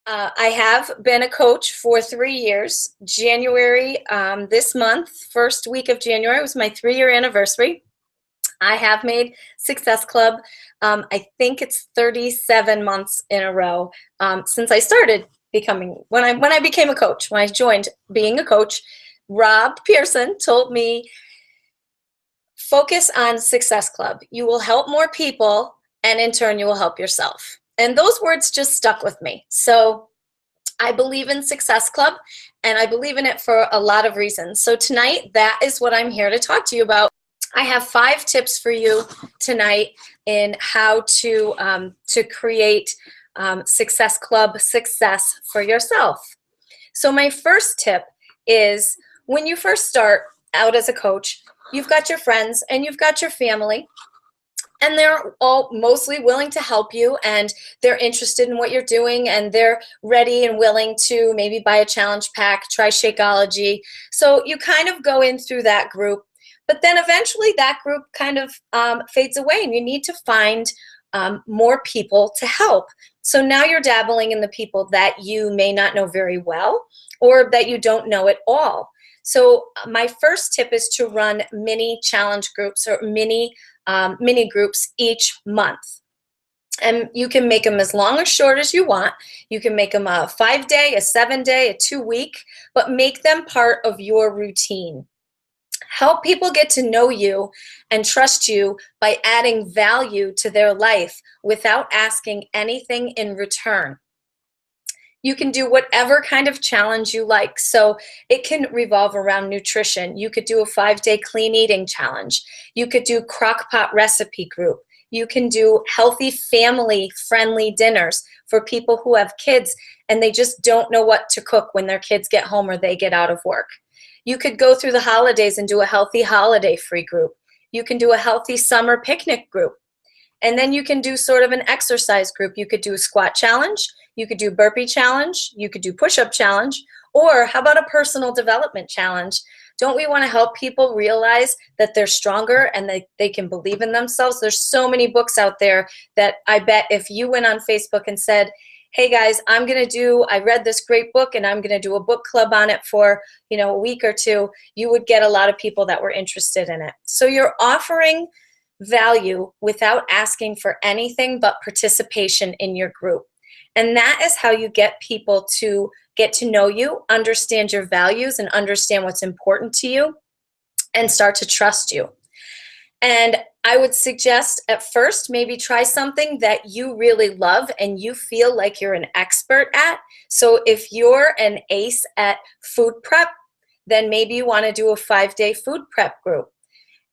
I have been a coach for 3 years. January, this month, first week of January, was my 3-year anniversary. I have made Success Club. I think it's 37 months in a row since I started becoming when I became a coach. When I joined being a coach, Rob Pearson told me, focus on Success Club. You will help more people, and in turn, you will help yourself. And those words just stuck with me. So I believe in Success Club, and I believe in it for a lot of reasons. So tonight, that is what I'm here to talk to you about. I have 5 tips for you tonight in how to create Success Club success for yourself. So my first tip is, when you first start out as a coach, you've got your friends and you've got your family, and they're all mostly willing to help you, and they're interested in what you're doing, and they're ready and willing to maybe buy a challenge pack, try Shakeology. So you kind of go in through that group, but then eventually that group kind of fades away, and you need to find more people to help. So now you're dabbling in the people that you may not know very well, or that you don't know at all. So my first tip is to run mini challenge groups, or mini groups each month. And you can make them as long or short as you want. You can make them a 5-day, a 7-day, a 2-week, but make them part of your routine. Help people get to know you and trust you by adding value to their life without asking anything in return. You can do whatever kind of challenge you like. So it can revolve around nutrition. You could do a 5-day clean eating challenge. You could do crock pot recipe group. You can do healthy family friendly dinners for people who have kids and they just don't know what to cook when their kids get home or they get out of work. You could go through the holidays and do a healthy holiday free group. You can do a healthy summer picnic group. And then you can do sort of an exercise group. You could do a squat challenge. You could do burpee challenge. You could do push-up challenge. Or how about a personal development challenge? Don't we want to help people realize that they're stronger and they can believe in themselves? There's so many books out there that I bet if you went on Facebook and said, hey guys, I read this great book and I'm going to do a book club on it for, a week or two, you would get a lot of people that were interested in it. So you're offering value without asking for anything but participation in your group. And that is how you get people to get to know you, understand your values, and understand what's important to you, and start to trust you. And I would suggest at first maybe try something that you really love and you feel like you're an expert at. So if you're an ace at food prep, then maybe you want to do a 5-day food prep group.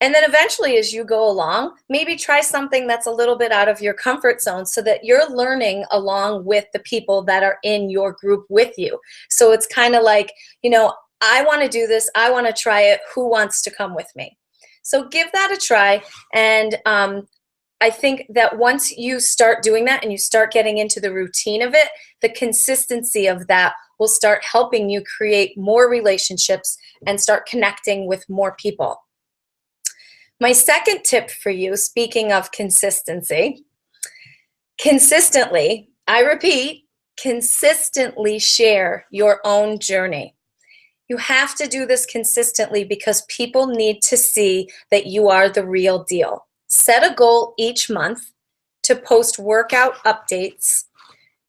And then eventually, as you go along, maybe try something that's a little bit out of your comfort zone so that you're learning along with the people that are in your group with you. So it's kind of like, I want to do this. I want to try it. Who wants to come with me? So give that a try. And I think that once you start doing that and you start getting into the routine of it, the consistency of that will start helping you create more relationships and start connecting with more people. My second tip for you, speaking of consistency, I repeat, consistently share your own journey. You have to do this consistently because people need to see that you are the real deal. Set a goal each month to post workout updates,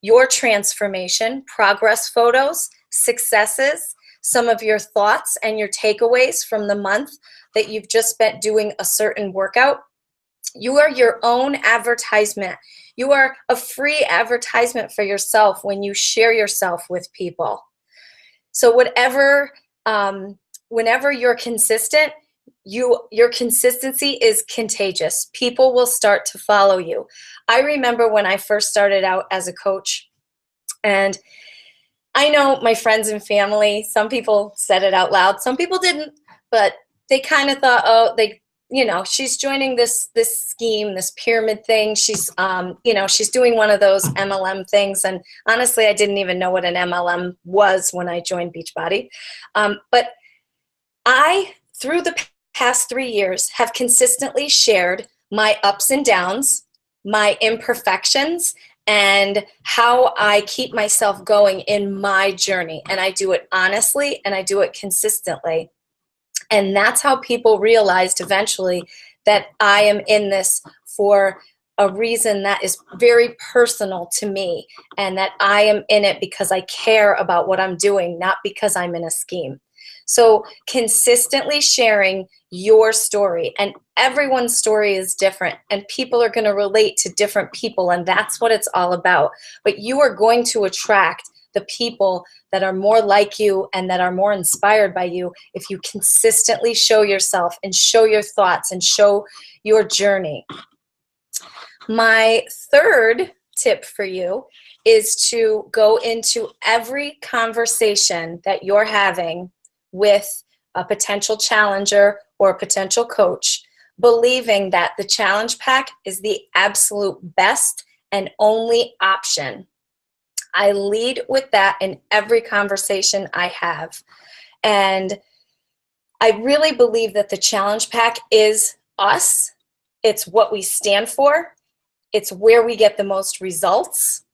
your transformation, progress photos, successes, some of your thoughts and your takeaways from the month that you've just spent doing a certain workout. You are your own advertisement. You are a free advertisement for yourself when you share yourself with people. So whenever you're consistent, your consistency is contagious. People will start to follow you. I remember when I first started out as a coach, and I know my friends and family, some people said it out loud, some people didn't, but they kind of thought, she's joining this scheme, this pyramid thing. She's doing one of those MLM things. And honestly, I didn't even know what an MLM was when I joined Beachbody. But I, through the past 3 years, have consistently shared my ups and downs, my imperfections, and how I keep myself going in my journey. And I do it honestly and I do it consistently. And that's how people realized eventually that I am in this for a reason that is very personal to me, and that I am in it because I care about what I'm doing, not because I'm in a scheme. So consistently sharing your story, and everyone's story is different, and people are going to relate to different people, and that's what it's all about. But you are going to attract the people that are more like you and that are more inspired by you if you consistently show yourself and show your thoughts and show your journey. My third tip for you is to go into every conversation that you're having with a potential challenger or a potential coach, believing that the challenge pack is the absolute best and only option. I lead with that in every conversation I have. And I really believe that the challenge pack is us. It's what we stand for. It's where we get the most results.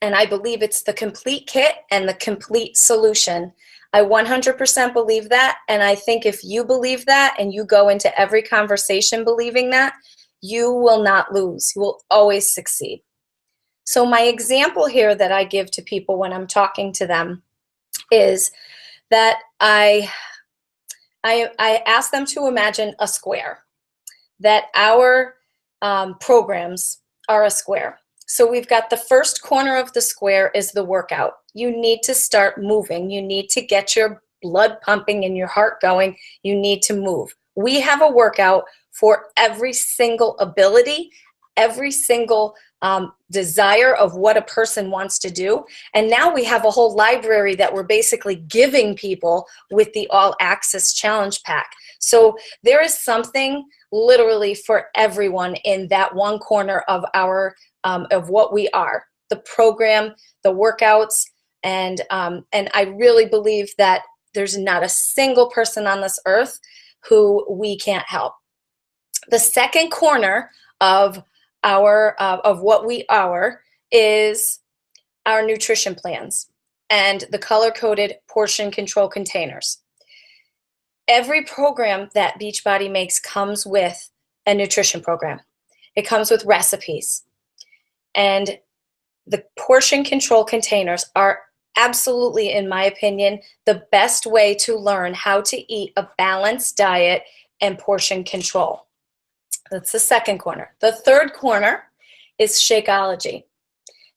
And I believe it's the complete kit and the complete solution. I 100% believe that. And I think if you believe that and you go into every conversation believing that, you will not lose. You will always succeed. So my example here that I give to people when I'm talking to them is that I ask them to imagine a square, that our programs are a square. So we've got the first corner of the square is the workout. You need to start moving. You need to get your blood pumping and your heart going. You need to move. We have a workout for every single ability, every single desire of what a person wants to do. And now we have a whole library that we're basically giving people with the All Access Challenge Pack. So there is something literally for everyone in that one corner of our of what we are, the program, the workouts, and I really believe that there's not a single person on this earth who we can't help. The second corner of our of what we are is our nutrition plans and the color-coded portion control containers. Every program that Beachbody makes comes with a nutrition program. It comes with recipes. And the portion control containers are absolutely, in my opinion, the best way to learn how to eat a balanced diet and portion control. That's the second corner. The third corner is Shakeology.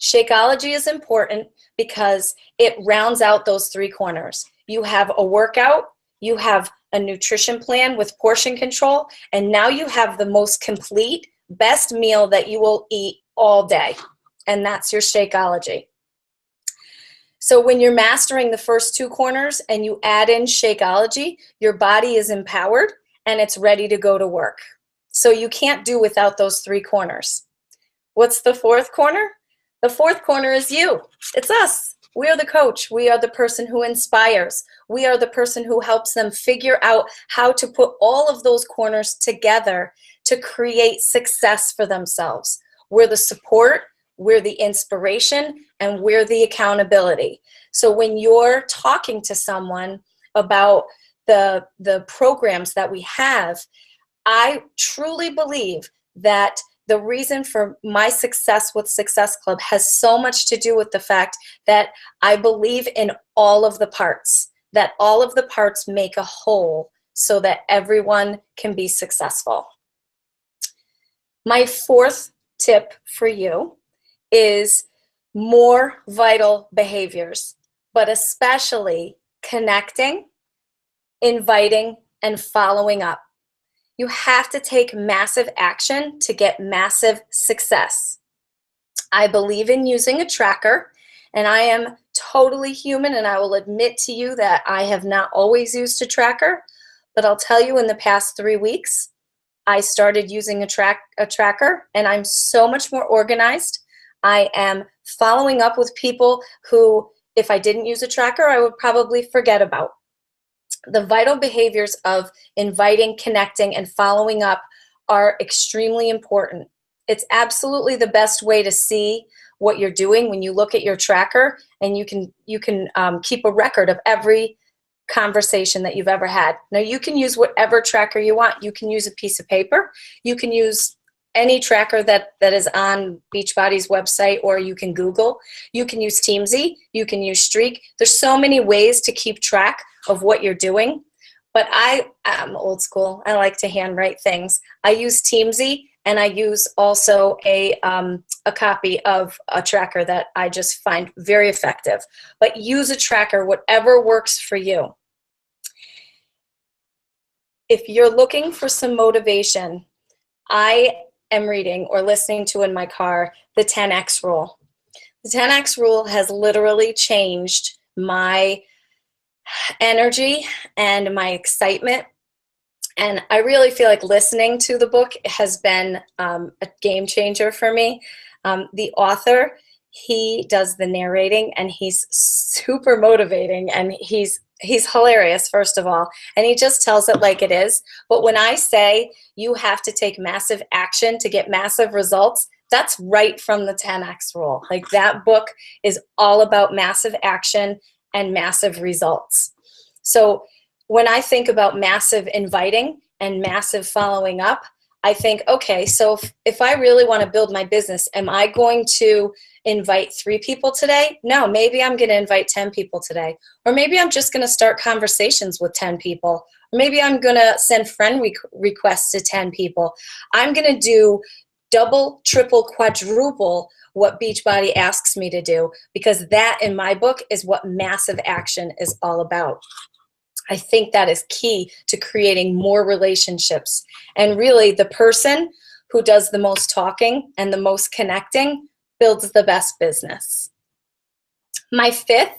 Shakeology is important because it rounds out those three corners. You have a workout, you have a nutrition plan with portion control, and now you have the most complete, best meal that you will eat all day, and that's your Shakeology. So when you're mastering the first two corners and you add in Shakeology, your body is empowered and it's ready to go to work. So you can't do without those three corners. What's the fourth corner? The fourth corner is you. It's us. We are the coach. We are the person who inspires. We are the person who helps them figure out how to put all of those corners together to create success for themselves. We're the support, we're the inspiration, and we're the accountability. So when you're talking to someone about the programs that we have, I truly believe that the reason for my success with Success Club has so much to do with the fact that I believe in all of the parts, that all of the parts make a whole so that everyone can be successful. My fourth tip for you is more vital behaviors, but especially connecting, inviting, and following up. You have to take massive action to get massive success. I believe in using a tracker, and I am totally human, and I will admit to you that I have not always used a tracker, but I'll tell you in the past 3 weeks, I started using a tracker, and I'm so much more organized. I am following up with people who, if I didn't use a tracker, I would probably forget about. The vital behaviors of inviting, connecting, and following up are extremely important. It's absolutely the best way to see what you're doing when you look at your tracker, and you can keep a record of every conversation that you've ever had. Now, you can use whatever tracker you want. You can use a piece of paper. You can use any tracker that is on Beachbody's website, or you can Google. You can use Teamsy. You can use Streak. There's so many ways to keep track of what you're doing. But I'm old school. I like to handwrite things. I use Teamsy, and I use also a copy of a tracker that I just find very effective. But use a tracker, whatever works for you. If you're looking for some motivation, I am reading or listening to in my car the 10X rule. The 10X rule has literally changed my energy and my excitement. And I really feel like listening to the book has been a game changer for me. The author, he does the narrating, and he's super motivating, and he's hilarious, first of all, and he just tells it like it is. But when I say you have to take massive action to get massive results, that's right from the 10X rule. Like, that book is all about massive action and massive results. So when I think about massive inviting and massive following up, I think, okay, so if I really want to build my business, am I going to invite 3 people today? No, maybe I'm going to invite 10 people today. Or maybe I'm just going to start conversations with 10 people. Or maybe I'm going to send friend requests to 10 people. I'm going to do double, triple, quadruple what Beachbody asks me to do, because that, in my book, is what massive action is all about. I think that is key to creating more relationships. And really, the person who does the most talking and the most connecting builds the best business. My 5th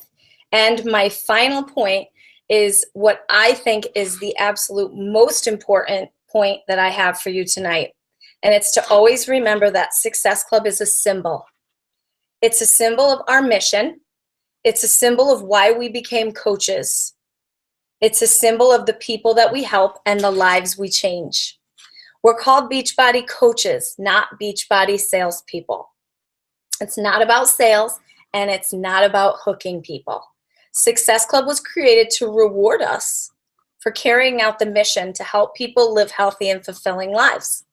and my final point is what I think is the absolute most important point that I have for you tonight. And it's to always remember that Success Club is a symbol. It's a symbol of our mission. It's a symbol of why we became coaches. It's a symbol of the people that we help and the lives we change. We're called Beachbody coaches, not Beachbody salespeople. It's not about sales, and it's not about hooking people. Success Club was created to reward us for carrying out the mission to help people live healthy and fulfilling lives.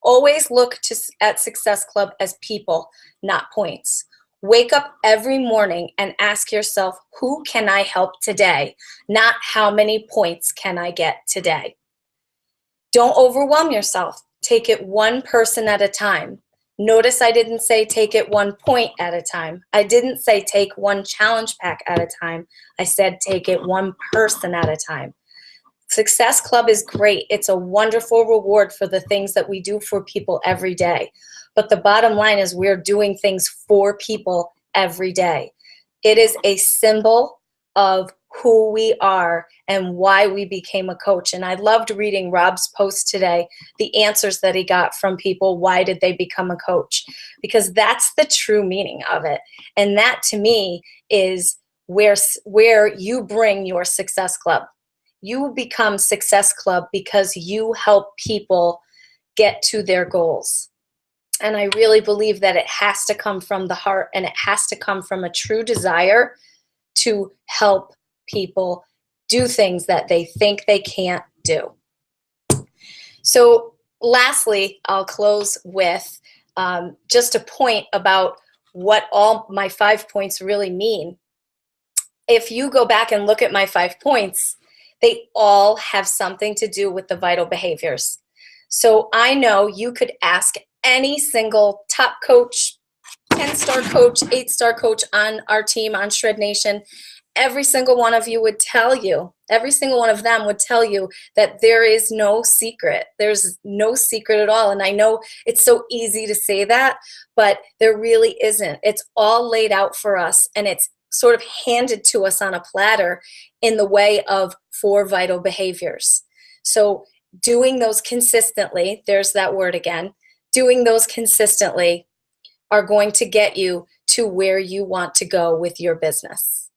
Always look at Success Club as people, not points. Wake up every morning and ask yourself, who can I help today? Not how many points can I get today? Don't overwhelm yourself. Take it one person at a time. Notice I didn't say take it 1 point at a time. I didn't say take one challenge pack at a time. I said take it one person at a time. Success Club is great. It's a wonderful reward for the things that we do for people every day. But the bottom line is we're doing things for people every day. It is a symbol of who we are and why we became a coach. And I loved reading Rob's post today, the answers that he got from people. Why did they become a coach? Because that's the true meaning of it. And that, to me, is where you bring your Success Club. You become Success Club because you help people get to their goals. And I really believe that it has to come from the heart, and it has to come from a true desire to help people do things that they think they can't do. So lastly, I'll close with just a point about what all my 5 points really mean. If you go back and look at my 5 points, they all have something to do with the vital behaviors. So I know you could ask any single top coach, 10-star coach, 8-star coach on our team, on Shred Nation. Every single one of you would tell you, every single one of them would tell you that there is no secret. There's no secret at all. And I know it's so easy to say that, but there really isn't. It's all laid out for us, and it's sort of handed to us on a platter in the way of 4 vital behaviors. So doing those consistently, there's that word again, doing those consistently are going to get you to where you want to go with your business.